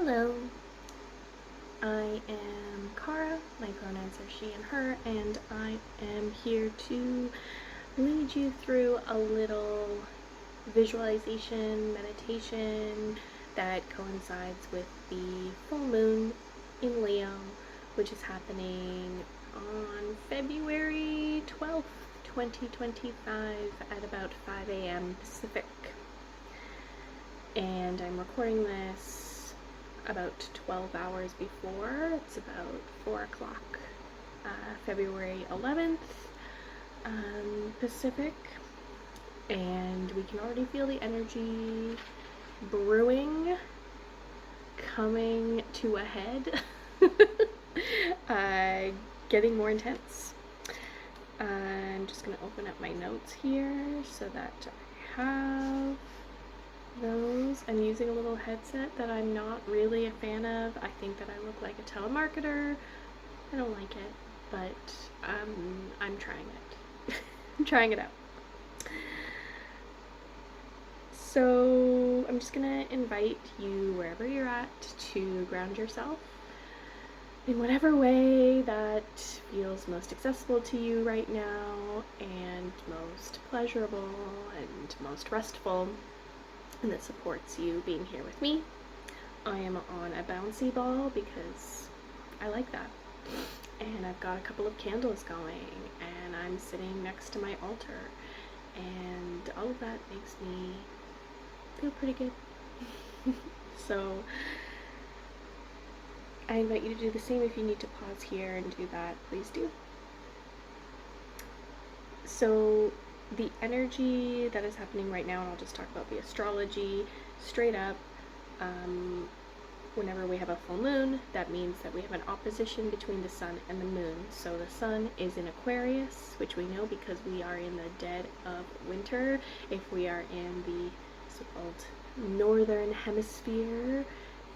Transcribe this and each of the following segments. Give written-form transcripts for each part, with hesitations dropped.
Hello, I am Kara, my pronouns are she and her, and I am here to lead you through a little visualization meditation that coincides with the full moon in Leo, which is happening on February 12th, 2025 at about 5 a.m. Pacific. And I'm recording this about 12 hours before. It's about 4 o'clock, February 11th, Pacific. And we can already feel the energy brewing, coming to a head, getting more intense. I'm just going to open up my notes here so that I have those. I'm using a little headset that I'm not really a fan of. I think that I look like a telemarketer. I don't like it, but I'm trying it. I'm trying it out. So I'm just gonna invite you wherever you're at to ground yourself in whatever way that feels most accessible to you right now and most pleasurable and most restful, and that supports you being here with me. I am on a bouncy ball because I like that. And I've got a couple of candles going, and I'm sitting next to my altar, and all of that makes me feel pretty good. So I invite you to do the same. If you need to pause here and do that, please do. So the energy that is happening right now, and I'll just talk about the astrology straight up. Whenever we have a full moon, that means that we have an opposition between the sun and the moon. So the sun is in Aquarius, which we know because we are in the dead of winter. If we are in the so-called northern hemisphere,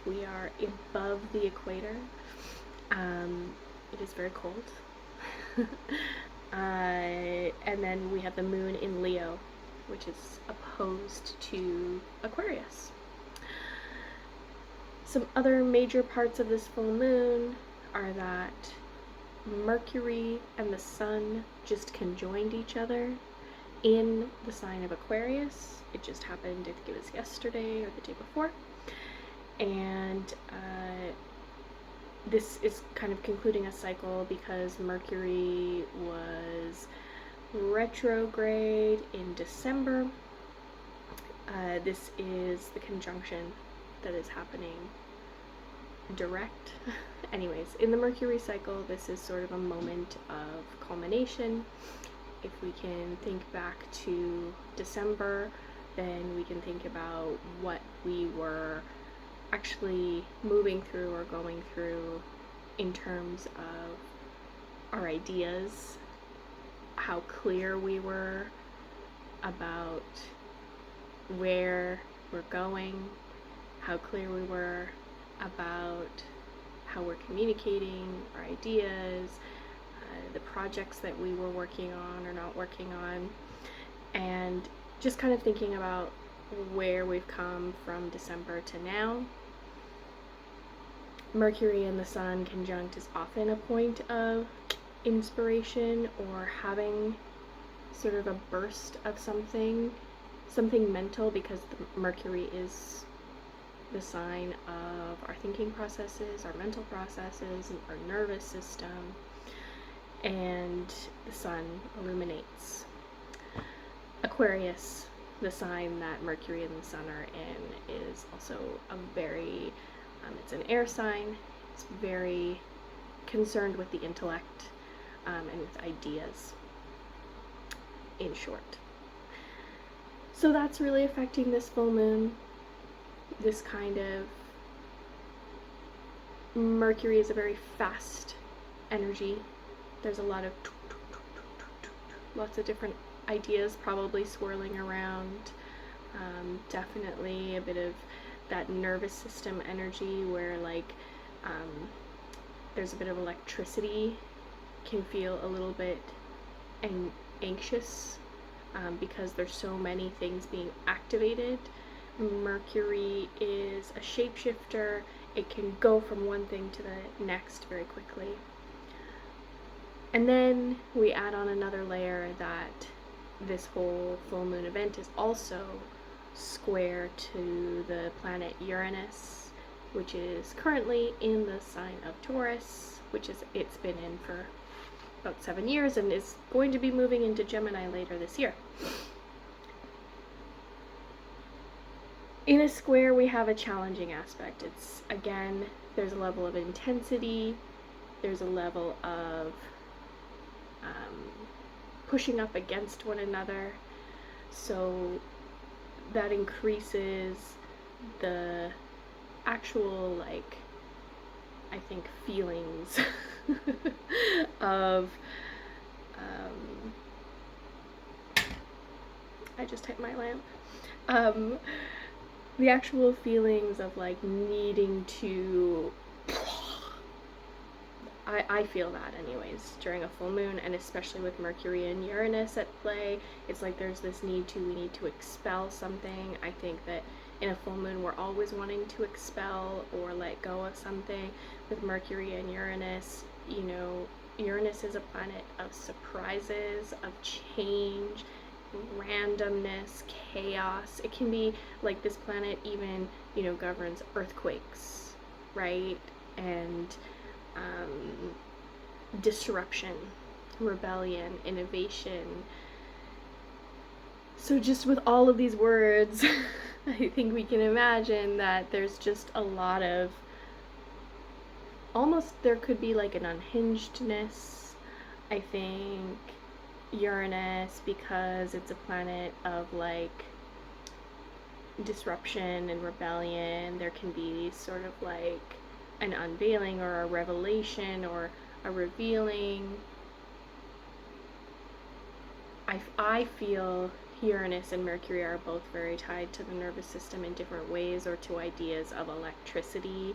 we are above the equator. It is very cold. And then we have the moon in Leo, which is opposed to Aquarius. Some other major parts of this full moon are that Mercury and the sun just conjoined each other in the sign of Aquarius. It just happened, I think it was yesterday or the day before. And this is kind of concluding a cycle because Mercury was retrograde in December. This is the conjunction that is happening direct. Anyways, in the Mercury cycle, this is sort of a moment of culmination. If we can think back to December, then we can think about what we were actually moving through or going through in terms of our ideas, how clear we were about where we're going, how clear we were about how we're communicating our ideas, the projects that we were working on or not working on, and just kind of thinking about where we've come from December to now. Mercury and the sun conjunct is often a point of inspiration or having sort of a burst of something mental, because the Mercury is the sign of our thinking processes, our mental processes, and our nervous system, and the sun illuminates. Aquarius, the sign that Mercury and the sun are in, is also a very, it's an air sign. It's very concerned with the intellect and with ideas, in short. So that's really affecting this full moon. This kind of Mercury is a very fast energy. There's a lot of lots of different ideas probably swirling around. Definitely a bit of that nervous system energy where there's a bit of electricity, can feel a little bit anxious because there's so many things being activated. Mercury is a shapeshifter. it can go from one thing to the next very quickly. And then we add on another layer that this whole full moon event is also square to the planet Uranus, which is currently in the sign of Taurus, which is it's been in for about 7 years and is going to be moving into Gemini later this year. In a square, we have a challenging aspect. It's, again, there's a level of intensity, there's a level of pushing up against one another, so that increases the actual, like, I think, feelings of, I just hit my lamp, the actual feelings of, like, needing to, I feel that anyways during a full moon, and especially with Mercury and Uranus at play. It's like there's this we need to expel something. I think that in a full moon we're always wanting to expel or let go of something. With Mercury and Uranus, you know, Uranus is a planet of surprises, of change, randomness, chaos. It can be like this planet even, you know, governs earthquakes, right? And disruption, rebellion, innovation. So just with all of these words, I think we can imagine that there's just a lot of, almost there could be like an unhingedness. I think Uranus, because it's a planet of like disruption and rebellion, there can be sort of like an unveiling or a revelation or a revealing. I feel Uranus and Mercury are both very tied to the nervous system in different ways, or to ideas of electricity,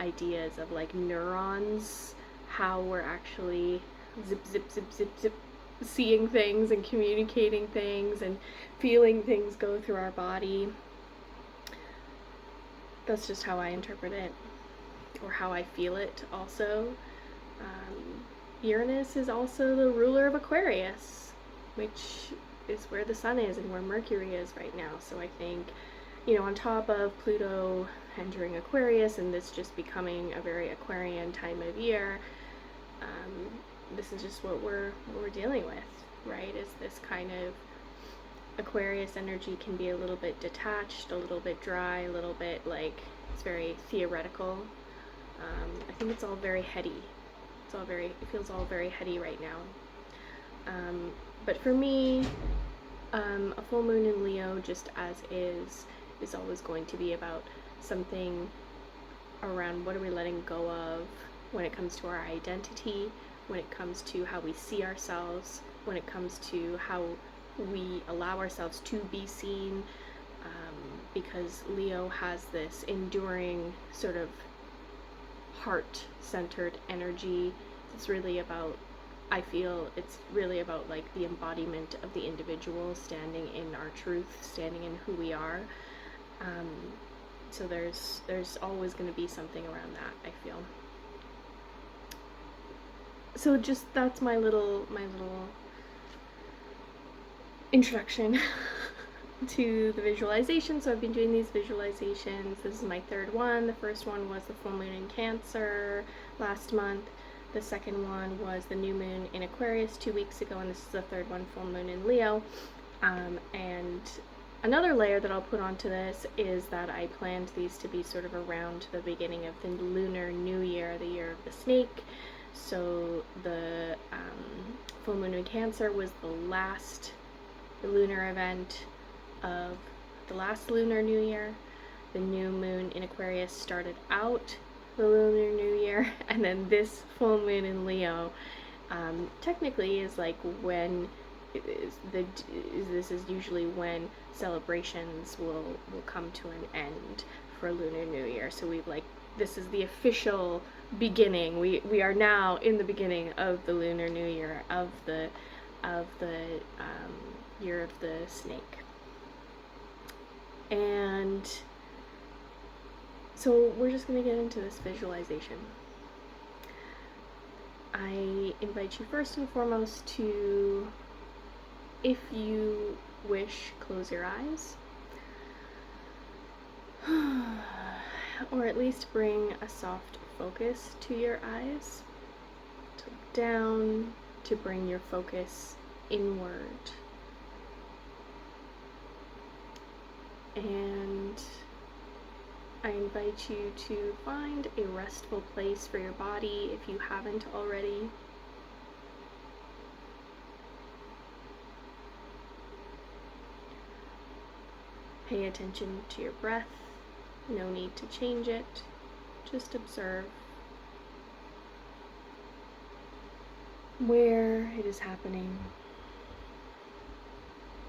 ideas of like neurons, how we're actually zip, zip, zip, zip, zip, seeing things and communicating things and feeling things go through our body. That's just how I interpret it, or how I feel it also. Uranus is also the ruler of Aquarius, which is where the sun is and where Mercury is right now. So I think, you know, on top of Pluto entering Aquarius and this just becoming a very Aquarian time of year, this is just what we're dealing with, right? Is this kind of Aquarius energy can be a little bit detached, a little bit dry, a little bit like it's very theoretical. I think it's all very heady. It feels all very heady right now. But for me, a full moon in Leo, just as is always going to be about something around what are we letting go of when it comes to our identity, when it comes to how we see ourselves, when it comes to how we allow ourselves to be seen, because Leo has this enduring sort of heart-centered energy. It's really about, I feel it's really about like the embodiment of the individual, standing in our truth, standing in who we are. So there's always going to be something around that, I feel. So just that's my little introduction to the visualization. So I've been doing these visualizations. This is my third one. The first one was the full moon in Cancer last month. The second one was the new moon in Aquarius 2 weeks ago, and this is the third one, full moon in Leo. And another layer that I'll put onto this is that I planned these to be sort of around the beginning of the Lunar New Year, the year of the snake. So the full moon in Cancer was the last lunar event of the last Lunar New Year. The new moon in Aquarius started out the Lunar New Year, and then this full moon in Leo technically is like when this is usually when celebrations will come to an end for Lunar New Year. So we've like, this is the official beginning. We are now in the beginning of the Lunar New Year, of the year of the snake. And So we're just going to get into this visualization. I invite you first and foremost to, if you wish, close your eyes. Or at least bring a soft focus to your eyes. To look down, to bring your focus inward. And I invite you to find a restful place for your body if you haven't already. Pay attention to your breath. No need to change it. Just observe where it is happening.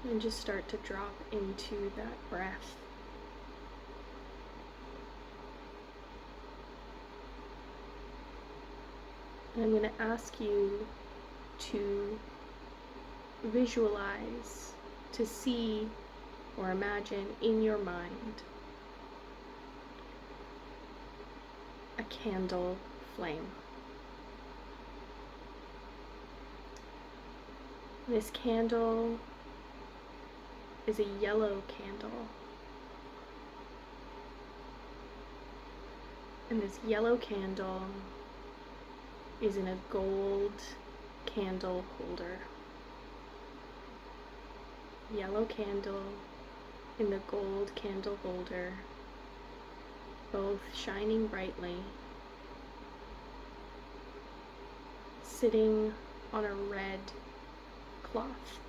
And just start to drop into that breath. And I'm going to ask you to visualize, to see or imagine in your mind a candle flame. This candle is a yellow candle. And this yellow candle is in a gold candle holder. Yellow candle in the gold candle holder, both shining brightly, sitting on a red cloth.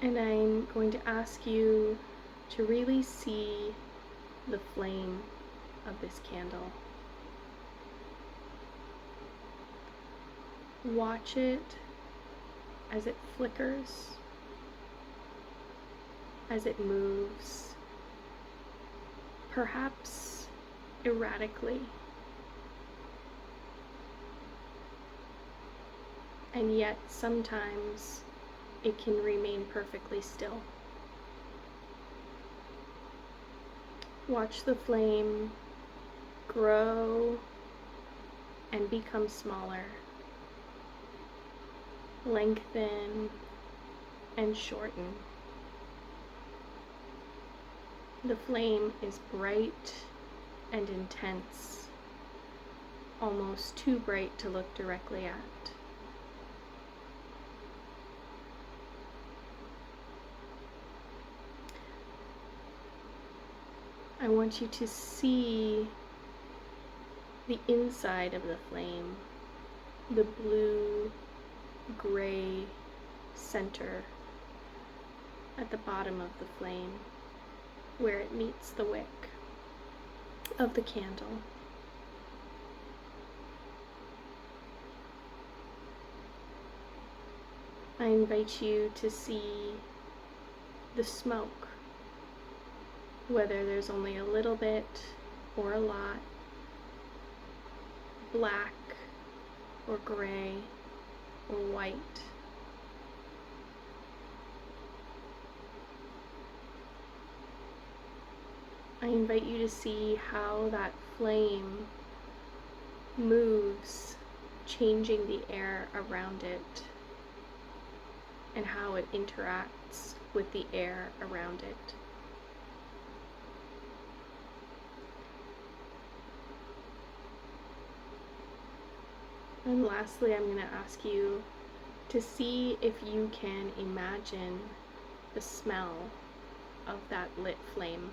And I'm going to ask you to really see the flame of this candle. Watch it as it flickers, as it moves, perhaps erratically. And yet sometimes it can remain perfectly still. Watch the flame grow and become smaller, lengthen and shorten. The flame is bright and intense, almost too bright to look directly at. I want you to see the inside of the flame, the blue-gray center at the bottom of the flame, where it meets the wick of the candle. I invite you to see the smoke, whether there's only a little bit or a lot, black or gray or white. I invite you to see how that flame moves, changing the air around it, and how it interacts with the air around it. And lastly, I'm going to ask you to see if you can imagine the smell of that lit flame,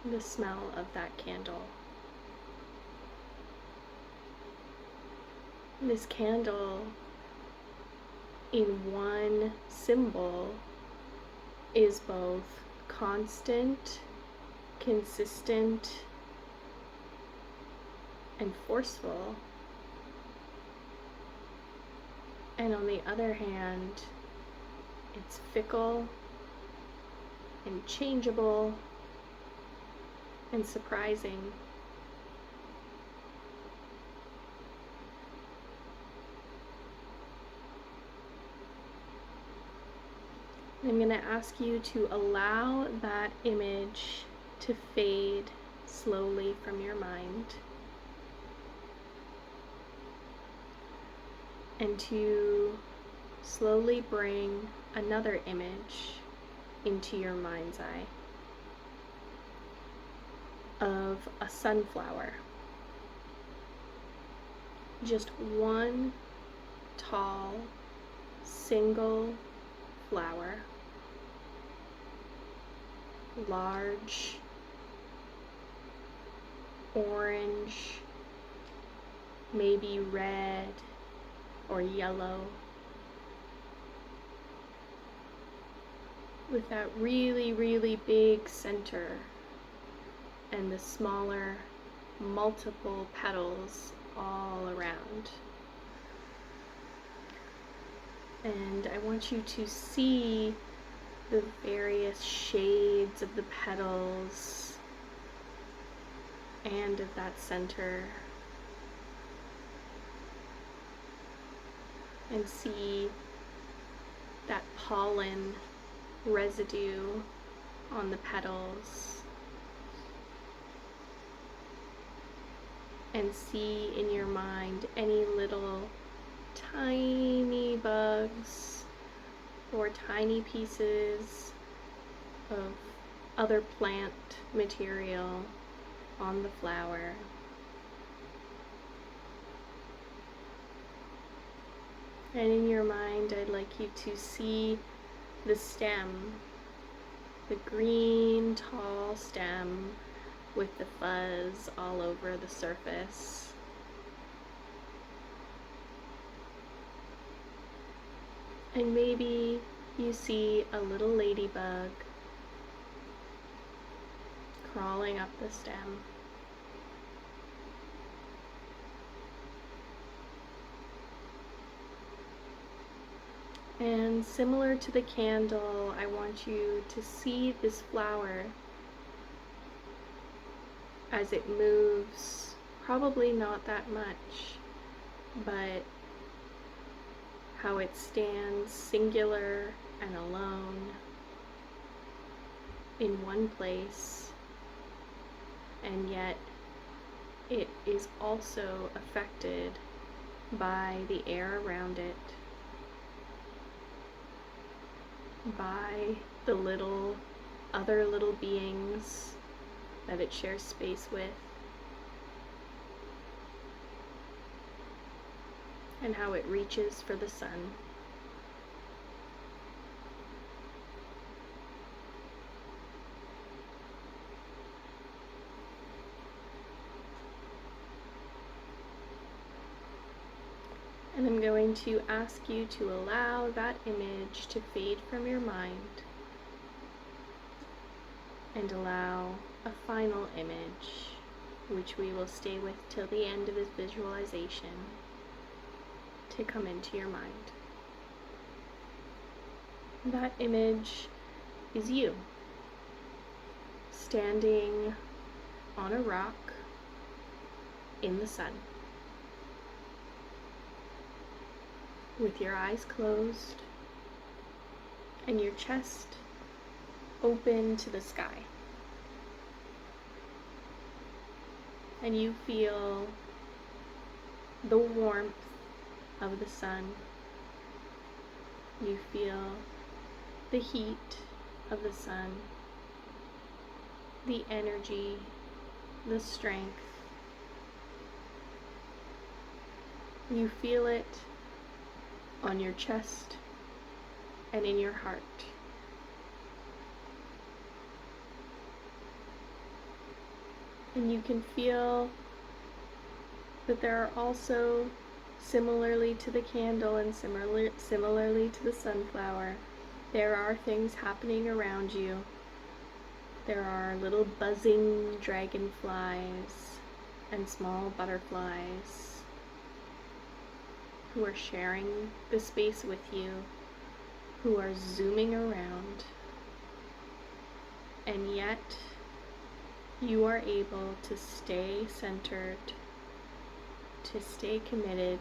the smell of that candle. This candle, in one symbol, is both constant, consistent, and forceful. And on the other hand, it's fickle and changeable and surprising. I'm going to ask you to allow that image to fade slowly from your mind, and to slowly bring another image into your mind's eye of a sunflower. Just one tall, single flower, large, orange, maybe red or yellow, with that really, really big center and the smaller, multiple petals all around. And I want you to see the various shades of the petals and of that center, and see that pollen residue on the petals, and see in your mind any little tiny bugs or tiny pieces of other plant material on the flower. And in your mind, I'd like you to see the stem, the green tall stem with the fuzz all over the surface. And maybe you see a little ladybug crawling up the stem. And similar to the candle, I want you to see this flower as it moves, probably not that much, but how it stands singular and alone in one place, and yet it is also affected by the air around it, by the other little beings that it shares space with, and how it reaches for the sun. And I'm going to ask you to allow that image to fade from your mind, and allow a final image, which we will stay with till the end of this visualization, to come into your mind. That image is you, standing on a rock in the sun, with your eyes closed and your chest open to the sky. And you feel the warmth of the sun. You feel the heat of the sun, the energy, the strength. You feel it on your chest and in your heart. And you can feel that there are also, similarly to the candle and similarly to the sunflower, there are things happening around you. There are little buzzing dragonflies and small butterflies who are sharing the space with you, who are zooming around, and yet you are able to stay centered, to stay committed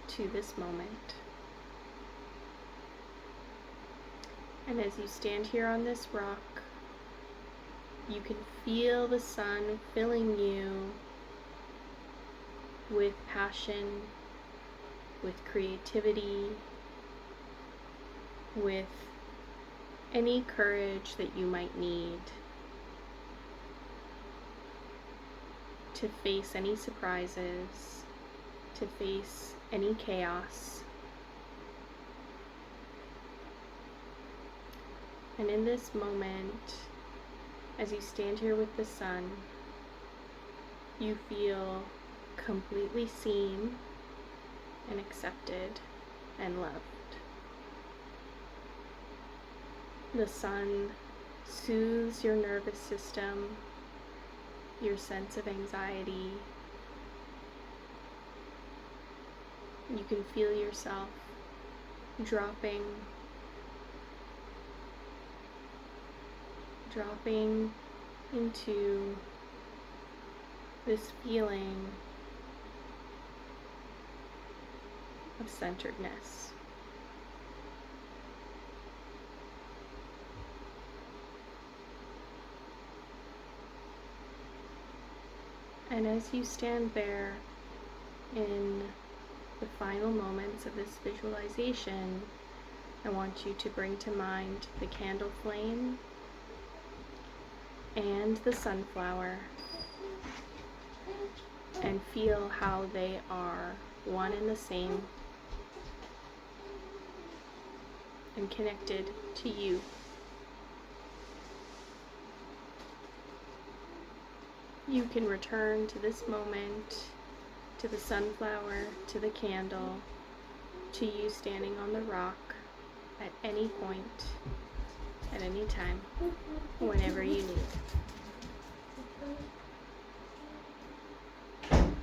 to this moment. And as you stand here on this rock, you can feel the sun filling you with passion, with creativity, with any courage that you might need to face any surprises, to face any chaos. And in this moment, as you stand here with the sun, you feel completely seen and accepted and loved. The sun soothes your nervous system, your sense of anxiety. You can feel yourself dropping into this feeling of centeredness. And as you stand there in the final moments of this visualization, I want you to bring to mind the candle flame and the sunflower, and feel how they are one and the same and connected to you. You can return to this moment, to the sunflower, to the candle, to you standing on the rock at any point, at any time, whenever you need.